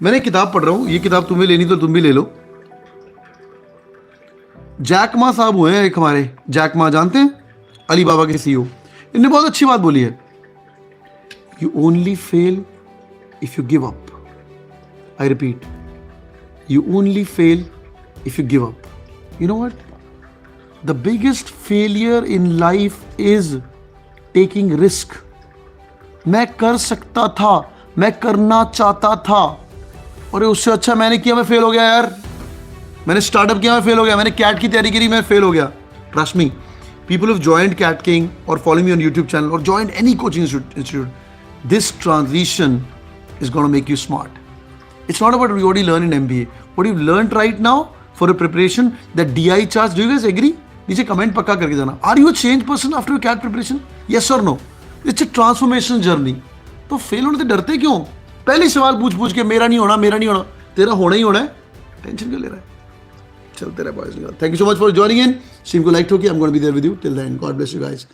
मैंने किताब पढ़ रहा हूँ, ये किताब तुम्हें लेनी तो तुम भी ले लो। जैक मा साहब हुए हैं एक हमारे, जैक मा जानते हैं, अली बाबा के सीईओ। इन्होंने बहुत अच्छी बात बोली है, you only fail if you give up. I repeat, you only fail if you give up. You know what, the biggest failure in life is taking risk. मैं कर सकता था, मैं करना चाहता था, और उससे अच्छा मैंने किया, मैं फेल हो गया यार। मैंने स्टार्टअप किया, मैं फेल हो गया। मैंने कैट की तैयारी करी, मैं फेल हो गया। Trust me, people have joined CATKing और follow me on YouTube channel और joined any coaching institute. This transition is going to make you smart. It's not about what you learn in MBA. What you've learned right now for a preparation, that DI charts, do you guys agree? नीचे comment पक्का करके जाना. Are you a changed person after your CAT preparation? Yes or no? It's a transformational journey. तो fail होने से डरते क्यों? पहले सवाल पूछ के मेरा नहीं होना, मेरा नहीं होना. तेरा होना ही होना है. टेंशन क्यों ले रहा है? चलते रहे boys. Thank you so much for joining in. Stream को like ठोकिए. I'm going to be there with you till then. God bless you guys.